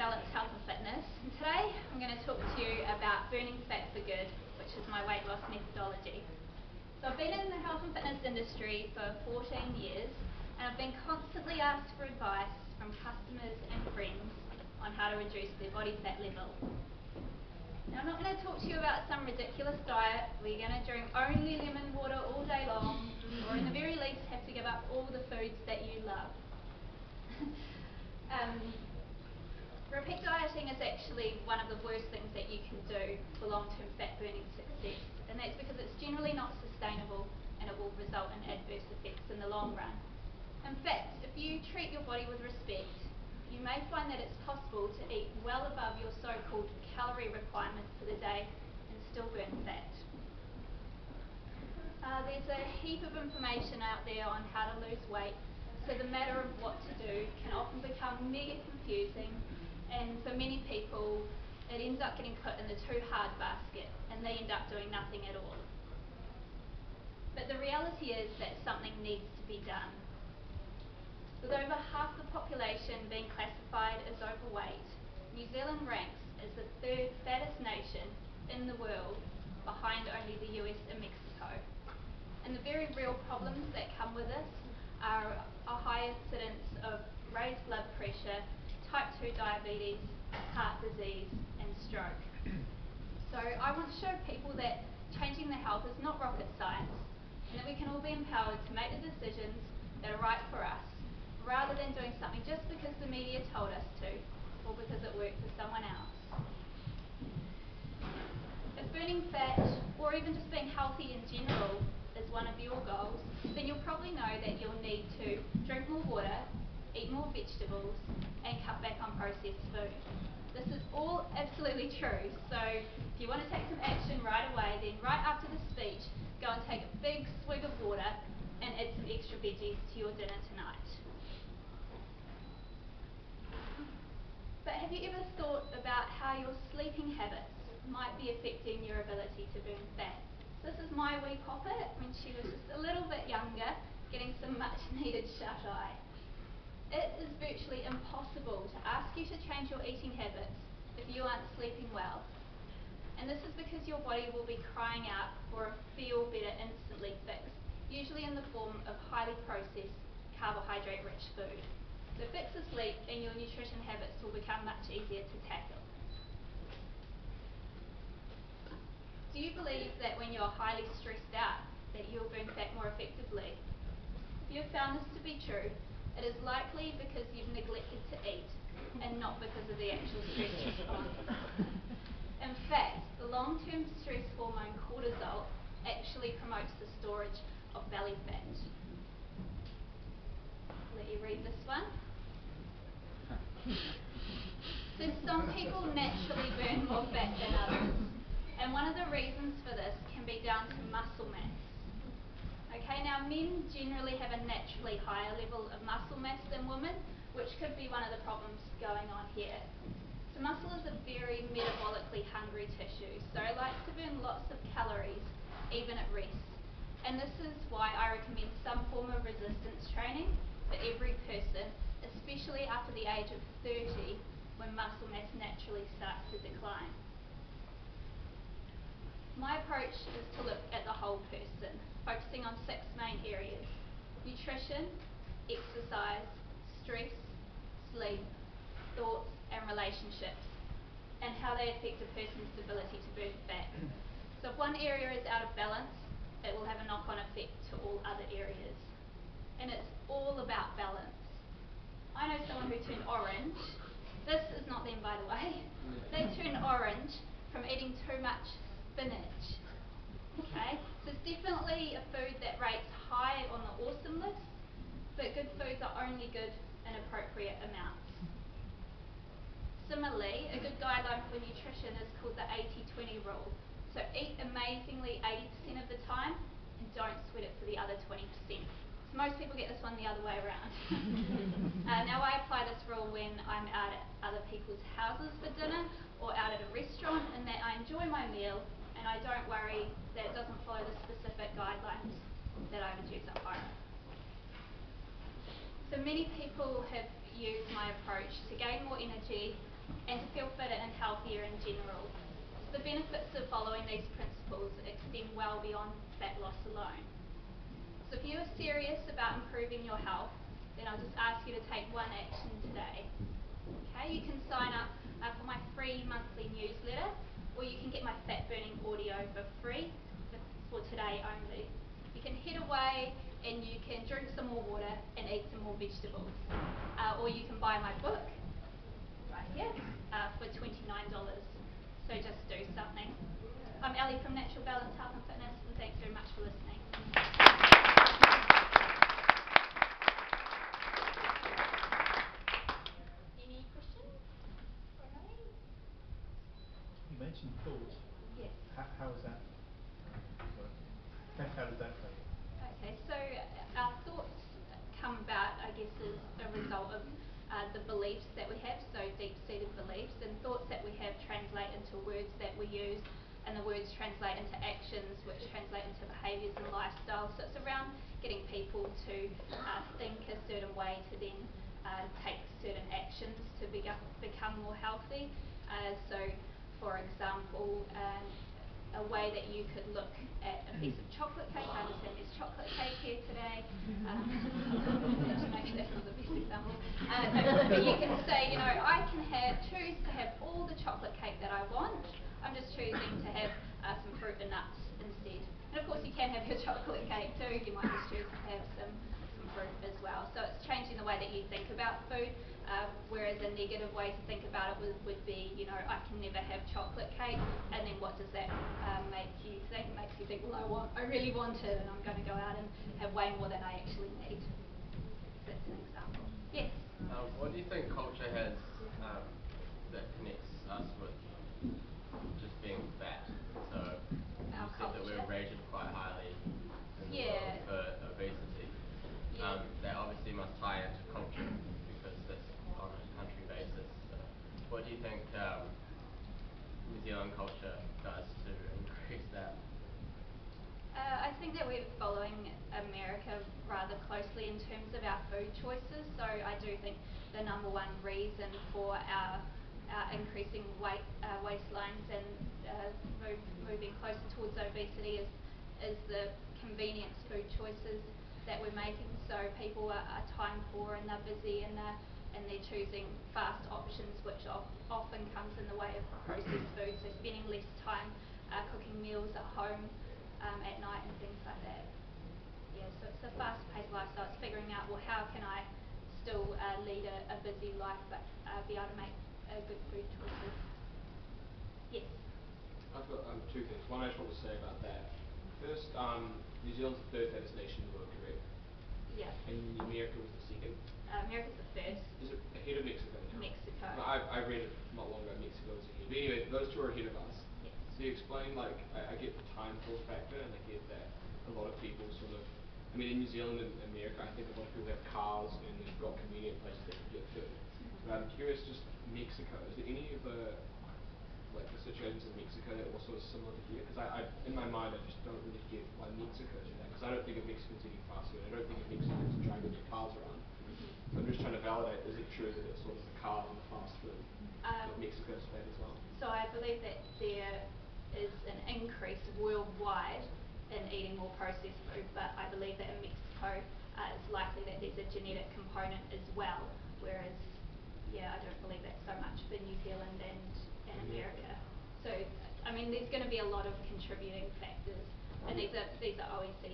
Balanced Health and Fitness, and today I'm going to talk to you about burning fat for good, which is my weight loss methodology. So I've been in the health and fitness industry for 14 years, and I've been constantly asked for advice from customers and friends on how to reduce their body fat level. Now, I'm not going to talk to you about some ridiculous diet where you're going to drink only lemon water all day long, or in the very least have to give up all the foods that you love. Repeat dieting is actually one of the worst things that you can do for long-term fat burning success, and that's because it's generally not sustainable and it will result in adverse effects in the long run. In fact, if you treat your body with respect, you may find that it's possible to eat well above your so-called calorie requirements for the day and still burn fat. There's a heap of information out there on how to lose weight, so the matter of what to do can often become mega confusing, and for many people it ends up getting put in the too hard basket and they end up doing nothing at all. But the reality is that something needs to be done. With over half the population being classified as overweight, New Zealand ranks as the third fattest nation in the world, behind only the US and Mexico. And the very real problems that come with this are a high incidence of raised blood pressure, type 2 diabetes, heart disease and stroke. So I want to show people that changing their health is not rocket science, and that we can all be empowered to make the decisions that are right for us, rather than doing something just because the media told us to, or because it worked for someone else. If burning fat, or even just being healthy in general, is one of your goals, then you'll probably know that you'll need to drink more water, eat more vegetables, and cut back on processed food. This is all absolutely true, so if you want to take some action right away, then right after the speech, go and take a big swig of water and add some extra veggies to your dinner tonight. But have you ever thought about how your sleeping habits might be affecting your ability to burn fat? This is my wee poppet when she was just a little bit younger, getting some much needed shut-eye. It is virtually impossible to ask you to change your eating habits if you aren't sleeping well. And this is because your body will be crying out for a feel better instantly fix, usually in the form of highly processed, carbohydrate-rich food. So fix the sleep and your nutrition habits will become much easier to tackle. Do you believe that when you're highly stressed out that you'll burn fat more effectively? If you've found this to be true, it is likely because you've neglected to eat and not because of the actual stress response. In fact, the long-term stress hormone cortisol actually promotes the storage of belly fat. Let you read this one. So some people naturally burn more fat than others, and one of the reasons for this can be down to muscle mass. Okay, now men generally have a naturally higher level of muscle mass than women, which could be one of the problems going on here. So muscle is a very metabolically hungry tissue, so it likes to burn lots of calories, even at rest. And this is why I recommend some form of resistance training for every person, especially after the age of 30, when muscle mass naturally starts to decline. My approach is to look at the whole person, focusing on 6 main areas: nutrition, exercise, stress, sleep, thoughts and relationships, and how they affect a person's ability to burn fat. So if one area is out of balance, it will have a knock-on effect to all other areas. And it's all about balance. I know someone who turned orange. This is not them, by the way. They turned orange from eating too much spinach. Okay, so it's definitely a food that rates high on the awesome list, but good foods are only good in appropriate amounts. Similarly, a good guideline for nutrition is called the 80-20 rule. So eat amazingly 80% of the time and don't sweat it for the other 20%. So most people get this one the other way around. Now I apply this rule when I'm out at other people's houses for dinner or out at a restaurant, and that I enjoy my meal and I don't worry that it doesn't follow the specific guidelines that I would use at home. So many people have used my approach to gain more energy, and to feel fitter and healthier in general. The benefits of following these principles extend well beyond fat loss alone. So if you are serious about improving your health, then I'll just ask you to take one action today. Okay, you can sign up for my free monthly newsletter, or you can get my fat burning audio for free for today only. You can head away and you can drink some more water and eat some more vegetables. Or you can buy my book right here for $29. So just do something. I'm Elly from Natural Balance Health and Fitness, and thanks very much for listening. Any questions for me? You mentioned thought. Yes. How is that? How does that play? Okay, so our thoughts come about, I guess, as a result of the beliefs that we have, so deep-seated beliefs, and thoughts that we have translate into words that we use, and the words translate into actions, which translate into behaviours and lifestyles. So it's around getting people to think a certain way to then take certain actions to become more healthy. So, for example, a way that you could look at a piece of chocolate cake. I understand there's chocolate cake here today. Maybe that's not the best example. But you can say, I can choose to have all the chocolate cake that I want. I'm just choosing to have some fruit and nuts instead. And of course you can have your chocolate cake too. You might just choose to have some fruit as well. So it's changing the way that you think about food. Whereas a negative way to think about it would be, I can never have chocolate cake, and then what does that make you think? It makes you think, well, I really want it, and I'm going to go out and have way more than I actually need. That's an example. Yes? What do you think culture has that connects us with just being fat? So you said that we're rated quite highly in the world for obesity. Yeah. That obviously must tie into culture, because that's on a country basis. So what do you think New Zealand culture does to increase that? I think that we're following America rather closely in terms of our food choices. So I do think the number one reason for our increasing waistlines and moving closer towards obesity is the convenience food choices that we're making. So people are time poor and they're busy and they're choosing fast options, which often comes in the way of processed food. So spending less time cooking meals at home at night and things like that. Yeah, so it's a fast-paced lifestyle. It's figuring out, how can I still lead a busy life but be able to make good food choices. Yes? I've got two things. One I just want to say about that. First, New Zealand's the third fattest nation in the world, correct? Yeah. And America was the second. America's the first. Is it ahead of Mexico now? Mexico. I read it not long ago, Mexico was ahead. But anyway, those two are ahead of us. Yes. So you explain, I get the time poor factor, and I get that a lot of people in New Zealand and America, I think a lot of people have cars and they've got convenient places they can get food. But I'm curious, just Mexico, is there any of the situations in Mexico that are also similar to here? Because in my mind, I just don't really get why Mexico is that. Because I don't think of Mexicans eating fast food. I don't think of Mexicans driving their cars around. So I'm just trying to validate, is it true that it's sort of the cars and the fast food that Mexico's fat as well? So I believe that there is an increase worldwide in eating more processed food, but I believe that in Mexico it's likely that there's a genetic component as well, whereas I don't believe that so much for New Zealand and America. So there's going to be a lot of contributing factors, and these are OECD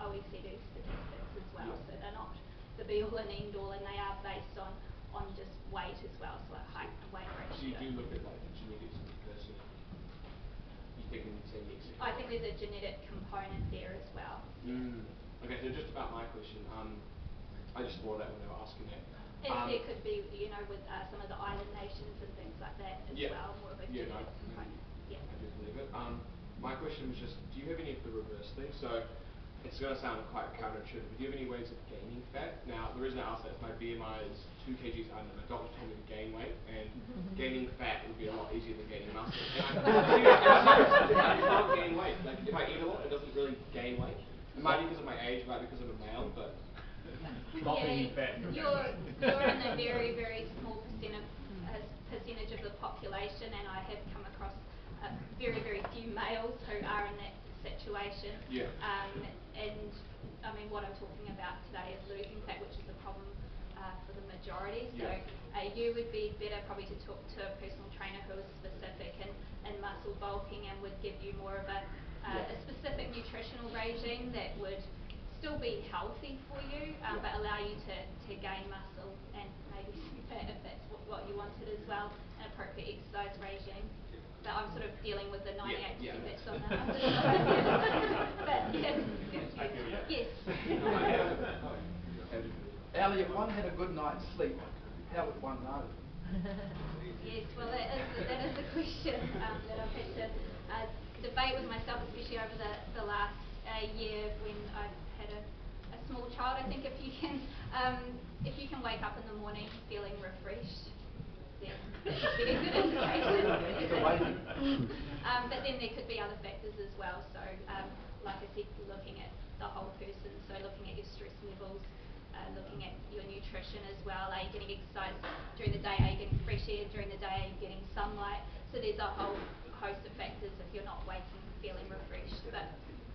statistics as well. So they're not the be all and end all, and they are based on just weight as well, so like height and weight ratio. So you do look at the genetics of the person. You think when you say Mexico? I think there's a genetic component there as well. Okay, so just about my question, I just thought that when they were asking that. And there could be, with some of the island nations and things like that as well, more of a genetic component. Yeah. I do believe it. My question was just, do you have any of the reverse things? So it's going to sound quite counterintuitive, but do you have any ways of gaining fat? Now, the reason I ask that is my BMI is 2 kgs under. My doctor told me to gain weight, and gaining fat would be a lot easier than gaining muscle. And I can't gain weight. If I eat a lot, it doesn't really gain weight. It might be because of my age, it might be because I'm a male, but Not being fat. You're in a very, very small percentage situation, and I have come across very, very few males who are in that situation. Yeah. And I mean, what I'm talking about today is losing fat, which is a problem for the majority. So you would be better probably to talk to a personal trainer who is specific in muscle bulking and would give you more of a specific nutritional regime that would still be healthy for you, but allow you to gain muscle and maybe some fat if that's what you wanted as well, an appropriate exercise regime. But I'm sort of dealing with the 98% that's on the other side. But yes. Elly, if one had a good night's sleep, how would one know? Yes, well that is a question that I've had to debate with myself, especially over the last year when I've had a small child. I think if you can wake up in the morning feeling refreshed, then it's a very good indication. But then there could be other factors as well. So like I said, looking at the whole person, so looking at your stress levels, looking at your nutrition as well. Are you getting exercise during the day? Are you getting fresh air during the day? Are you getting sunlight? So there's a whole host of factors if you're not waking feeling refreshed. But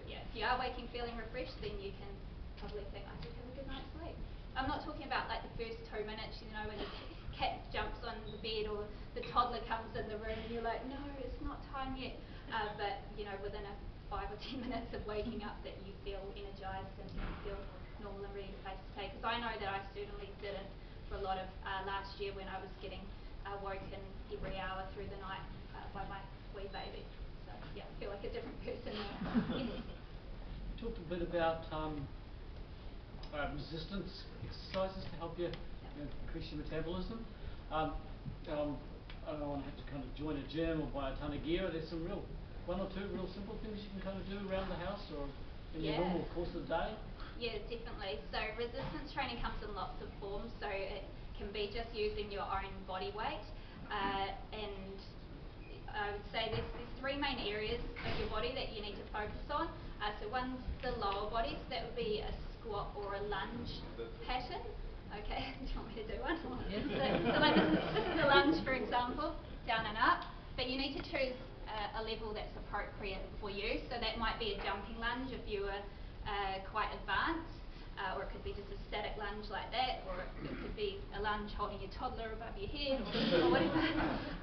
yeah, if you are waking feeling refreshed, then you can probably think, I did have a good night's sleep. I'm not talking about like the first 2 minutes, you know, when the cat jumps on the bed or the toddler comes in the room and you're like, no, it's not time yet. But you know, within a 5 or 10 minutes of waking up, that you feel energised and feel normal and ready to face the day. Because I know that I certainly didn't for a lot of last year when I was getting woken every hour through the night by my wee baby. So yeah, I feel like a different person now. Yes. Talked a bit about resistance exercises to help you, increase your metabolism. I don't want to have to kind of join a gym or buy a ton of gear. There's some one or two real simple things you can kind of do around the house or in your normal course of the day. Yeah, definitely. So resistance training comes in lots of forms. So it can be just using your own body weight, and I would say there's 3 main areas of your body that you need to focus on. So one's the lower body, so that would be a squat or a lunge pattern. Okay, do you want me to do one? Yes. So like this is a lunge, for example, down and up. But you need to choose a level that's appropriate for you. So that might be a jumping lunge if you were quite advanced, or it could be just a static lunge like that, or it could be a lunge holding your toddler above your head, or whatever.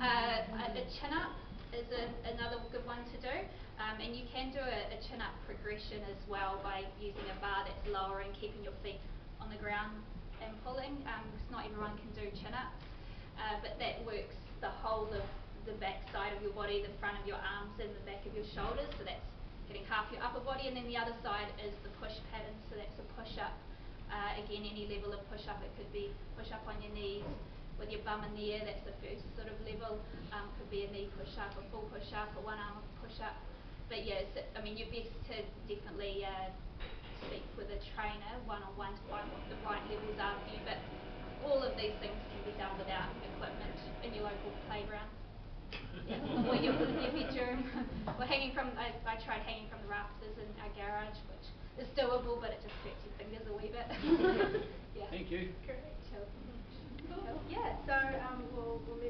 A chin-up is another good one to do, and you can do a chin-up progression as well by using a bar that's lower and keeping your feet on the ground and pulling, because not everyone can do chin-ups, but that works the whole of the back side of your body, the front of your arms and the back of your shoulders, so that's getting half your upper body, and then the other side is the push pattern, so that's a push-up. Again, any level of push-up, it could be push-up on your knees with your bum in the air, that's the first sort of level, could be a knee push-up, a full push-up, a one-arm push-up. But yeah, so, I mean, you're best to definitely speak with a trainer one-on-one to find what the right levels are for you, but all of these things can be done without equipment in your local playground. Yeah. Or your bedroom, or I tried hanging from the rafters in our garage, which is doable, but it just hurts your fingers a wee bit. Yeah. Thank you. Correct. Cool. Yeah, so we'll